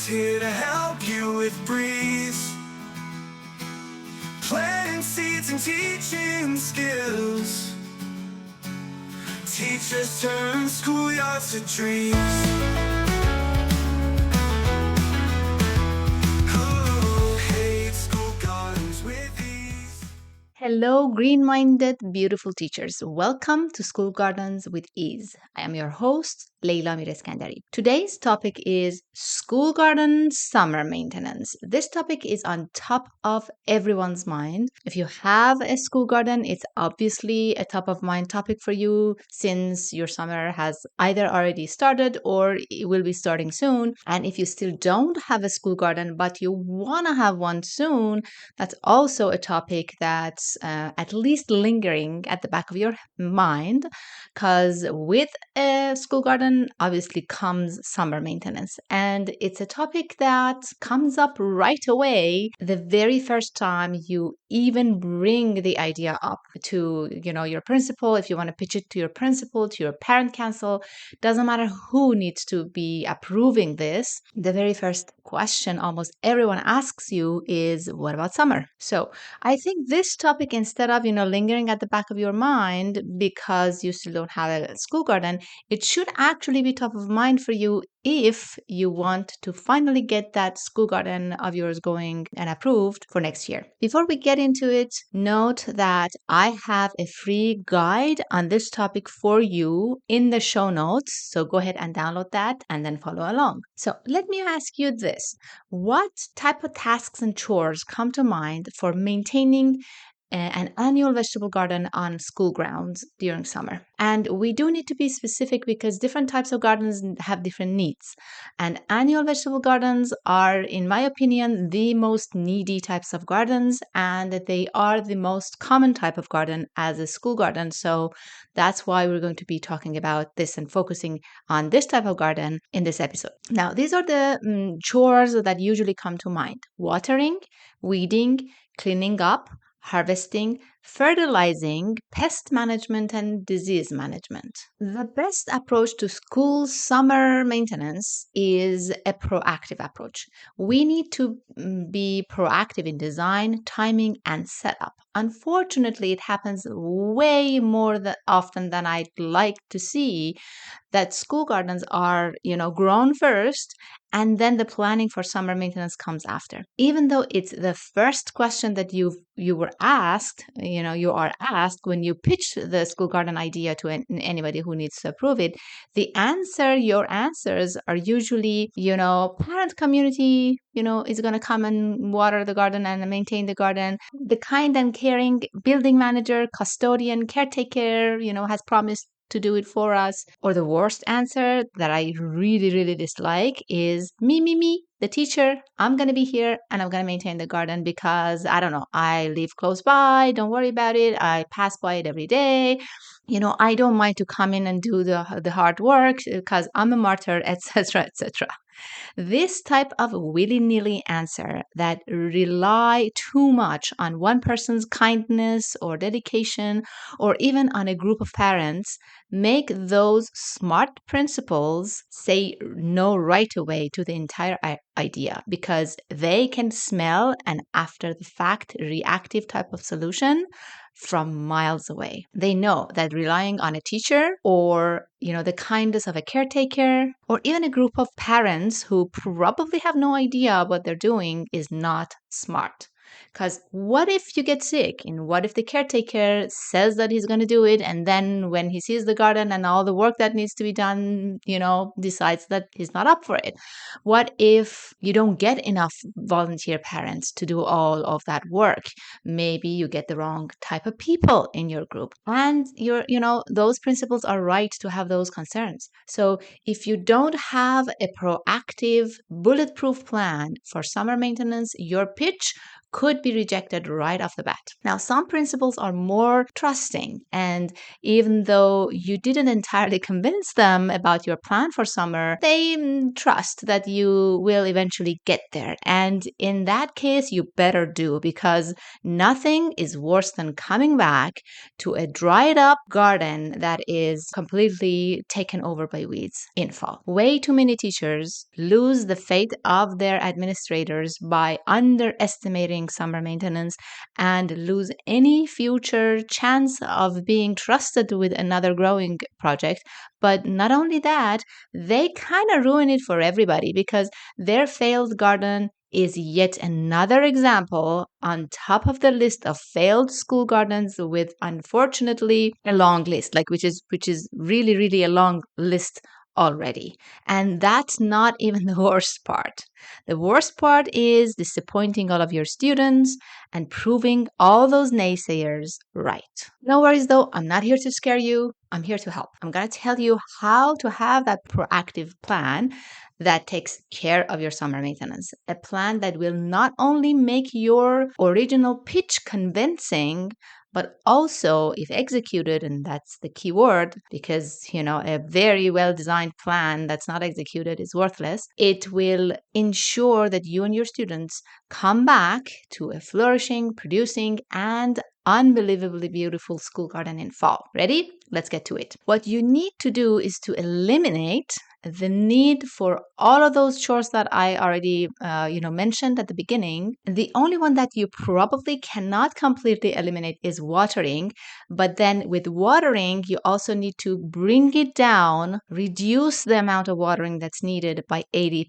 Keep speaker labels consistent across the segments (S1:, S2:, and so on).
S1: here to help you with breeze. Planting seeds and teaching skills. Teachers turn schoolyards to dreams. Who hates school gardens with ease?
S2: Hello, green-minded, beautiful teachers. Welcome to School Gardens with Ease. I am your host, Leila Mireskandari. Today's topic is school garden summer maintenance. This topic is on top of everyone's mind. If you have a school garden, it's obviously a top of mind topic for you since your summer has either already started or it will be starting soon. And if you still don't have a school garden, but you want to have one soon, that's also a topic that's at least lingering at the back of your mind, because with a school garden obviously comes summer maintenance, and it's a topic that comes up right away the very first time you even bring the idea up to your principal. If you want to pitch it to your principal, to your parent council, doesn't matter who needs to be approving this, the very first question almost everyone asks you is, what about summer? So I think this topic, instead of lingering at the back of your mind because you still don't have a school garden, it should actually be top of mind for you if you want to finally get that school garden of yours going and approved for next year. Before we get into it, note that I have a free guide on this topic for you in the show notes. So go ahead and download that and then follow along. So let me ask you this. What type of tasks and chores come to mind for maintaining an annual vegetable garden on school grounds during summer? And we do need to be specific because different types of gardens have different needs. And annual vegetable gardens are, in my opinion, the most needy types of gardens, and they are the most common type of garden as a school garden. So that's why we're going to be talking about this and focusing on this type of garden in this episode. Now, these are the chores that usually come to mind: watering, weeding, cleaning up, harvesting, fertilizing, pest management, and disease management. The best approach to school summer maintenance is a proactive approach. We need to be proactive in design, timing, and setup. Unfortunately, it happens way more often than I'd like to see that school gardens are, grown first, and then the planning for summer maintenance comes after. Even though it's the first question that you are asked when you pitch the school garden idea to anybody who needs to approve it, your answers are usually, parent community, is going to come and water the garden and maintain the garden. The kind and caring building manager, custodian, caretaker, has promised to do it for us. Or the worst answer that I really, really dislike is me, the teacher. I'm going to be here and I'm going to maintain the garden because, I don't know, I live close by. Don't worry about it. I pass by it every day. I don't mind to come in and do the hard work because I'm a martyr, etc., etc. This type of willy-nilly answer that rely too much on one person's kindness or dedication, or even on a group of parents, make those smart principals say no right away to the entire idea because they can smell an after-the-fact reactive type of solution from miles away. They know that relying on a teacher or, the kindness of a caretaker or even a group of parents who probably have no idea what they're doing is not smart. Because what if you get sick? And what if the caretaker says that he's going to do it, and then when he sees the garden and all the work that needs to be done, decides that he's not up for it? What if you don't get enough volunteer parents to do all of that work? Maybe you get the wrong type of people in your group. And those principals are right to have those concerns. So if you don't have a proactive, bulletproof plan for summer maintenance, your pitch could be rejected right off the bat. Now, some principals are more trusting, and even though you didn't entirely convince them about your plan for summer, they trust that you will eventually get there. And in that case, you better do, because nothing is worse than coming back to a dried up garden that is completely taken over by weeds in fall. Way too many teachers lose the faith of their administrators by underestimating summer maintenance and lose any future chance of being trusted with another growing project. But not only that, they kind of ruin it for everybody, because their failed garden is yet another example on top of the list of failed school gardens, with unfortunately a long list, which is really a long list already. And that's not even the worst part. The worst part is disappointing all of your students and proving all those naysayers right. No worries though, I'm not here to scare you. I'm here to help. I'm going to tell you how to have that proactive plan that takes care of your summer maintenance. A plan that will not only make your original pitch convincing, but also, if executed, and that's the key word, because, a very well-designed plan that's not executed is worthless, it will ensure that you and your students come back to a flourishing, producing, and unbelievably beautiful school garden in fall. Ready? Let's get to it. What you need to do is to eliminate the need for all of those chores that I already, mentioned at the beginning. The only one that you probably cannot completely eliminate is watering. But then with watering, you also need to bring it down, reduce the amount of watering that's needed by 80%.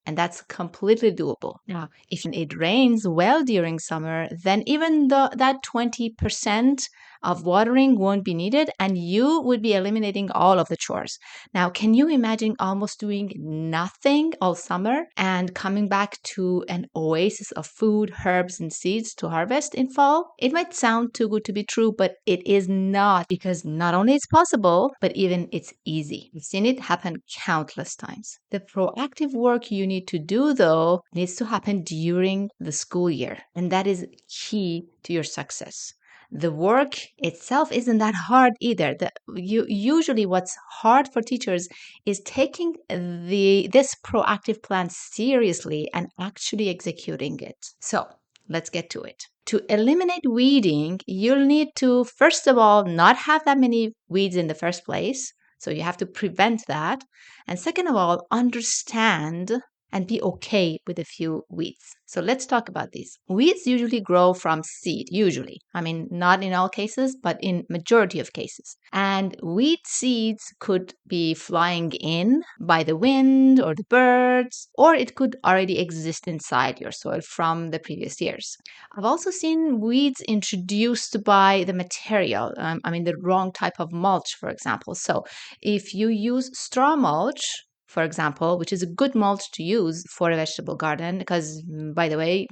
S2: And that's completely doable. Now, if it rains well during summer, then even that 20% of watering won't be needed, and you would be eliminating all of the chores. Now, can you imagine almost doing nothing all summer and coming back to an oasis of food, herbs, and seeds to harvest in fall? It might sound too good to be true, but it is not, because not only it's possible, but even it's easy. We've seen it happen countless times. The proactive work you need to do, though, needs to happen during the school year, and that is key to your success. The work itself isn't that hard either. Usually what's hard for teachers is taking this proactive plan seriously and actually executing it. So let's get to it. To eliminate weeding, you'll need to, first of all, not have that many weeds in the first place. So you have to prevent that. And second of all, understand and be okay with a few weeds. So let's talk about these. Weeds usually grow from seed, usually. I mean, not in all cases, but in majority of cases. And weed seeds could be flying in by the wind or the birds, or it could already exist inside your soil from the previous years. I've also seen weeds introduced by the material, the wrong type of mulch, for example. So if you use straw mulch, for example, which is a good mulch to use for a vegetable garden, because, by the way,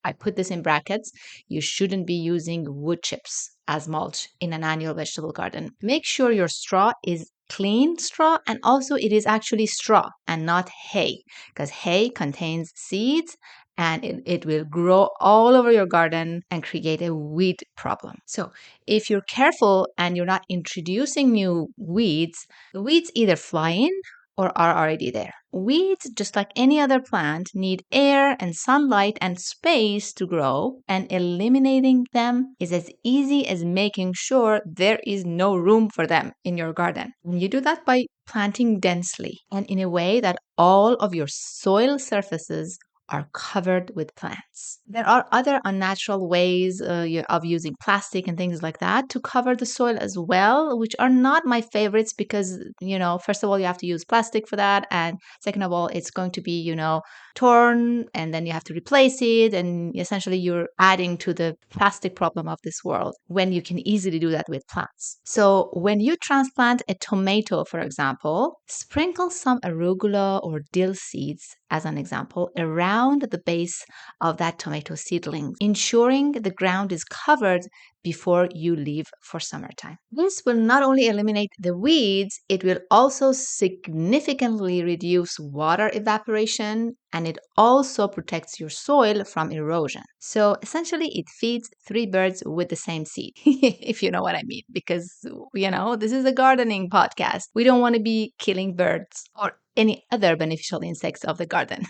S2: I put this in brackets, you shouldn't be using wood chips as mulch in an annual vegetable garden. Make sure your straw is clean straw, and also it is actually straw and not hay, because hay contains seeds and it will grow all over your garden and create a weed problem. So if you're careful and you're not introducing new weeds, the weeds either fly in or are already there. Weeds, just like any other plant, need air and sunlight and space to grow, and eliminating them is as easy as making sure there is no room for them in your garden. And you do that by planting densely and in a way that all of your soil surfaces are covered with plants. There are other unnatural ways of using plastic and things like that to cover the soil as well, which are not my favorites because, first of all, you have to use plastic for that. And second of all, it's going to be, torn and then you have to replace it. And essentially you're adding to the plastic problem of this world when you can easily do that with plants. So when you transplant a tomato, for example, sprinkle some arugula or dill seeds, as an example, around the base of that tomato seedling, ensuring the ground is covered before you leave for summertime. This will not only eliminate the weeds, it will also significantly reduce water evaporation, and it also protects your soil from erosion. So essentially, it feeds three birds with the same seed, if you know what I mean, because, this is a gardening podcast. We don't want to be killing birds or any other beneficial insects of the garden.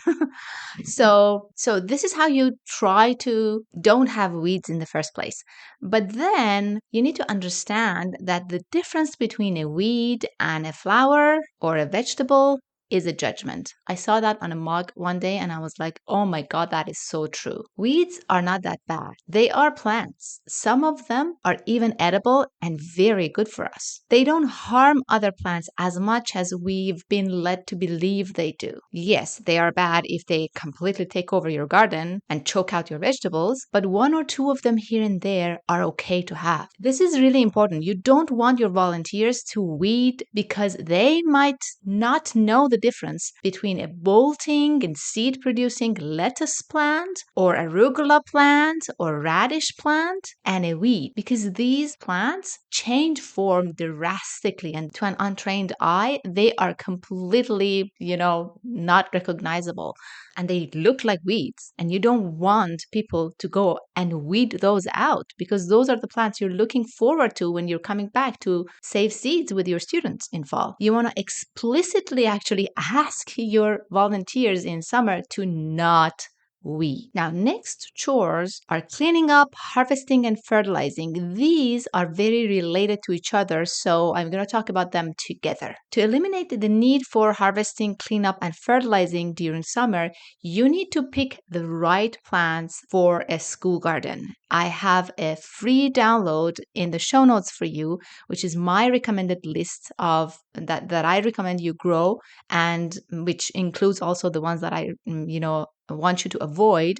S2: So this is how you try to don't have weeds in the first place. But then you need to understand that the difference between a weed and a flower or a vegetable is a judgment. I saw that on a mug one day and I was like, oh my God, that is so true. Weeds are not that bad. They are plants. Some of them are even edible and very good for us. They don't harm other plants as much as we've been led to believe they do. Yes, they are bad if they completely take over your garden and choke out your vegetables, but one or two of them here and there are okay to have. This is really important. You don't want your volunteers to weed because they might not know the difference between a bolting and seed producing lettuce plant or arugula plant or radish plant and a weed, because these plants change form drastically, and to an untrained eye they are completely not recognizable, and they look like weeds, and you don't want people to go and weed those out, because those are the plants you're looking forward to when you're coming back to save seeds with your students in fall. You want to explicitly actually ask your volunteers in summer to not weed. Now, next chores are cleaning up, harvesting, and fertilizing. These are very related to each other, so I'm going to talk about them together. To eliminate the need for harvesting, cleanup, and fertilizing during summer, you need to pick the right plants for a school garden. I have a free download in the show notes for you, which is my recommended list of that I recommend you grow, and which includes also the ones that I want you to avoid.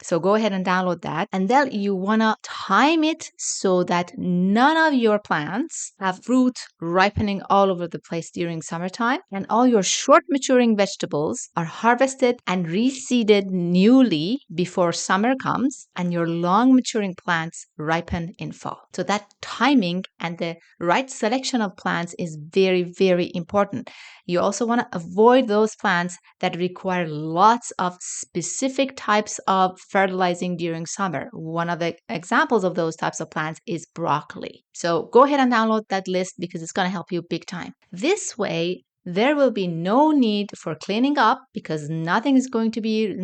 S2: So go ahead and download that. And then you want to time it so that none of your plants have fruit ripening all over the place during summertime. And all your short maturing vegetables are harvested and reseeded newly before summer comes. And your long maturing plants ripen in fall. So that timing and the right selection of plants is very, very important. You also want to avoid those plants that require lots of specific types of fertilizing during summer. One of the examples of those types of plants is broccoli. So go ahead and download that list because it's going to help you big time. This way, there will be no need for cleaning up because nothing is going to be,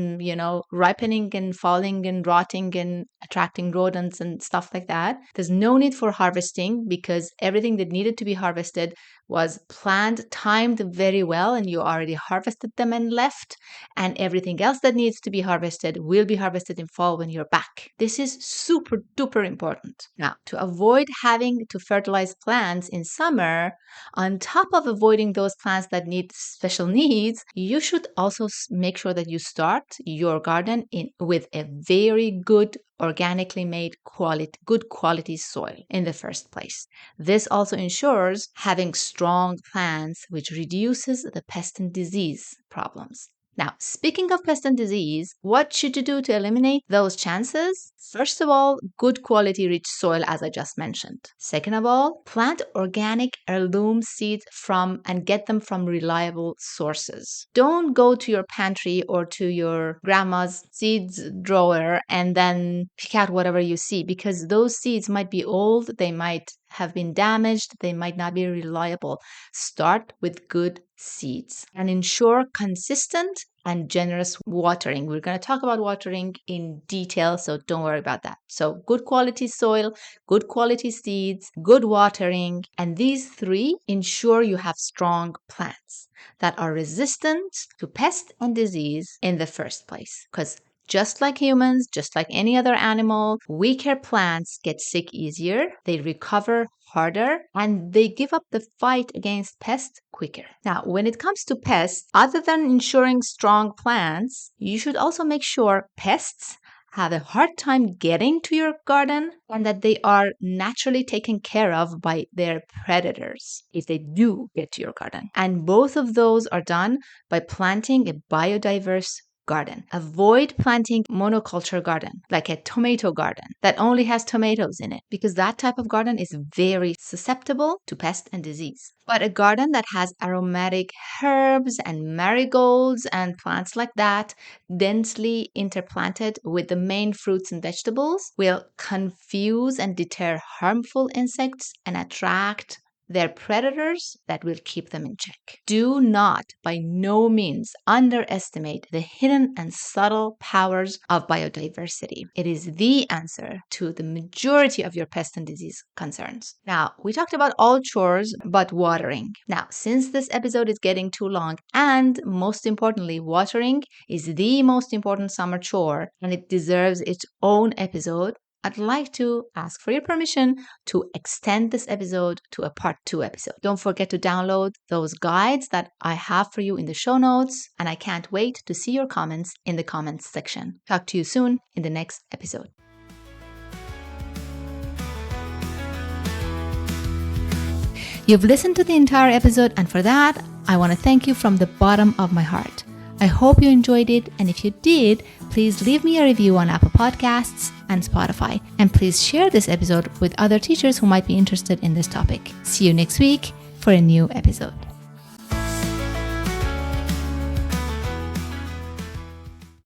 S2: ripening and falling and rotting and attracting rodents and stuff like that. There's no need for harvesting because everything that needed to be harvested was planned, timed very well, and you already harvested them and left. And everything else that needs to be harvested will be harvested in fall when you're back. This is super duper important. Now, to avoid having to fertilize plants in summer, on top of avoiding those plants that need special needs, you should also make sure that you start your garden with a very good organically made good quality soil in the first place. This also ensures having strong plants, which reduces the pest and disease problems. Now, speaking of pest and disease, what should you do to eliminate those chances? First of all, good quality rich soil, as I just mentioned. Second of all, plant organic heirloom seeds and get them from reliable sources. Don't go to your pantry or to your grandma's seeds drawer and then pick out whatever you see, because those seeds might be old, they might have been damaged, they might not be reliable. Start with good seeds and ensure consistent and generous watering. We're going to talk about watering in detail, so don't worry about that. So good quality soil, good quality seeds, good watering, and these three ensure you have strong plants that are resistant to pest and disease in the first place. Because just like humans, just like any other animal, weaker plants get sick easier, they recover harder, and they give up the fight against pests quicker. Now, when it comes to pests, other than ensuring strong plants, you should also make sure pests have a hard time getting to your garden and that they are naturally taken care of by their predators if they do get to your garden. And both of those are done by planting a biodiverse garden. Avoid planting monoculture garden, like a tomato garden that only has tomatoes in it, because that type of garden is very susceptible to pest and disease. But a garden that has aromatic herbs and marigolds and plants like that, densely interplanted with the main fruits and vegetables, will confuse and deter harmful insects and attract their predators that will keep them in check. Do not, by no means, underestimate the hidden and subtle powers of biodiversity. It is the answer to the majority of your pest and disease concerns. Now, we talked about all chores but watering. Now, since this episode is getting too long, and most importantly, watering is the most important summer chore and it deserves its own episode, I'd like to ask for your permission to extend this episode to a part 2 episode. Don't forget to download those guides that I have for you in the show notes, and I can't wait to see your comments in the comments section. Talk to you soon in the next episode. You've listened to the entire episode, and for that, I want to thank you from the bottom of my heart. I hope you enjoyed it, and if you did, please leave me a review on Apple Podcasts and Spotify. And please share this episode with other teachers who might be interested in this topic. See you next week for a new episode.